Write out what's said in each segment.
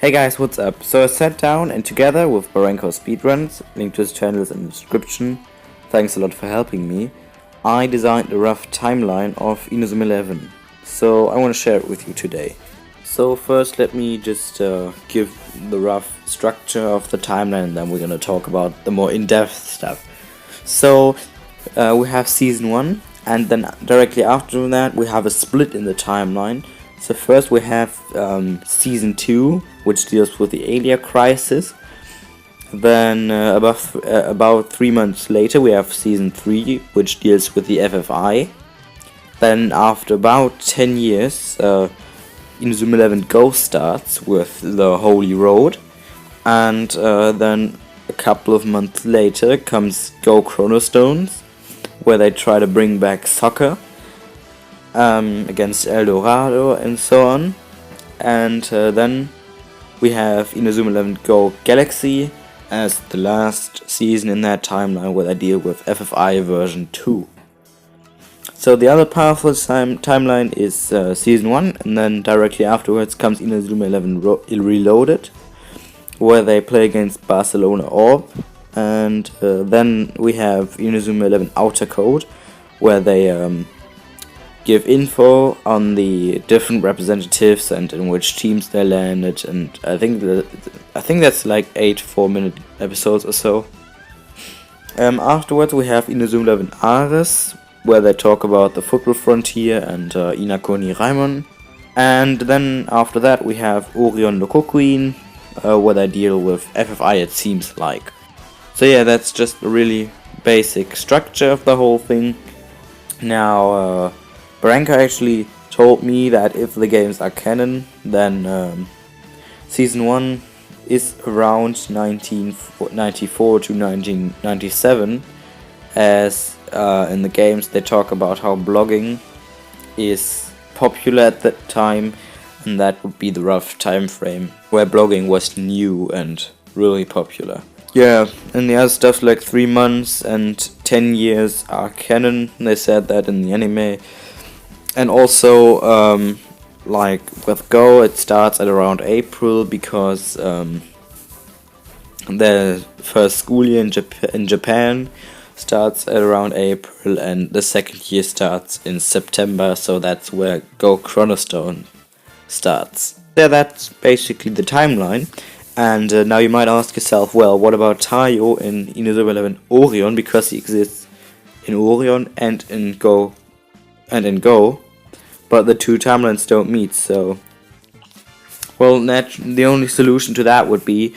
Hey guys, what's up? So I sat down and together with Barenko Speedruns, link to his channel is in the description, thanks a lot for helping me, I designed a rough timeline of Inazuma 11. So I want to share it with you today. So first let me just give the rough structure of the timeline and then we're gonna talk about the more in-depth stuff. So we have Season 1 and then directly after that we have a split in the timeline. So first we have Season 2, which deals with the Alia crisis. Then about 3 months later we have Season 3, which deals with the FFI. Then after about 10 years, Inazuma 11 Go starts with the Holy Road. And then a couple of months later comes Go Chrono Stones, where they try to bring back soccer against El Dorado and so on. And then we have Inazuma 11 Go Galaxy as the last season in that timeline, where they deal with FFI version 2. So the other powerful timeline is Season 1, and then directly afterwards comes Inazuma 11 Reloaded, where they play against Barcelona Orb. And then we have Inazuma 11 Outer Code, where they give info on the different representatives and in which teams they landed, and I think that's like 8 4-minute episodes or so. Afterwards we have Inazuma 11 Ares, where they talk about the football frontier and Inakoni Raimon. And then after that we have Orion Lokokuin, where they deal with FFI, it seems like. So yeah, that's just a really basic structure of the whole thing. Now Barenko actually told me that if the games are canon, then Season 1 is around 1994 to 1997, as in the games they talk about how blogging is popular at that time, and that would be the rough time frame where blogging was new and really popular. Yeah, and the other stuff like 3 months and 10 years are canon, they said that in the anime. And also, like with Go, it starts at around April, because the first school year in Japan starts at around April, and the second year starts in September, so that's where Go Chrono Stone starts. Yeah, that's basically the timeline. And now you might ask yourself, well, what about Tayo in Inazuma 11 Orion, because he exists in Orion and in Go, but the two timelines don't meet. So, well, the only solution to that would be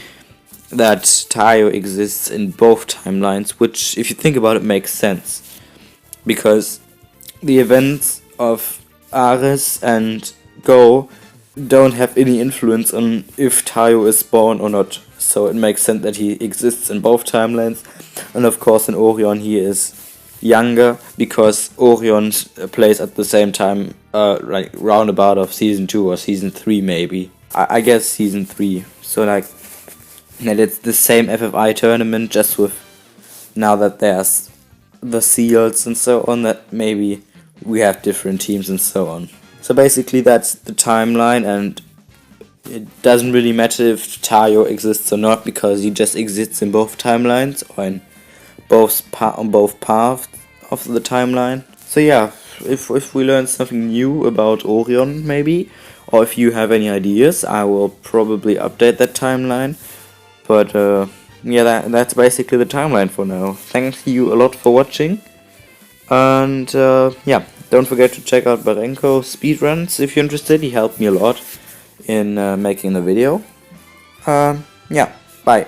that Tayo exists in both timelines, which, if you think about it, makes sense, because the events of Ares and Go don't have any influence on if Tayo is born or not, so it makes sense that he exists in both timelines. And of course in Orion he is younger, because Orion plays at the same time, like roundabout of Season 2 or Season 3 maybe. I guess Season 3. So like, that it's the same FFI tournament, just with now that there's the seals and so on, that maybe we have different teams and so on. So basically that's the timeline, and it doesn't really matter if Tayo exists or not, because he just exists in both timelines, or in on both paths of the timeline. So yeah, if we learn something new about Orion maybe, or if you have any ideas, I will probably update that timeline. But yeah, that's basically the timeline for now. Thank you a lot for watching, and yeah, don't forget to check out Barenko Speedruns if you're interested. He helped me a lot in making the video. Yeah, bye.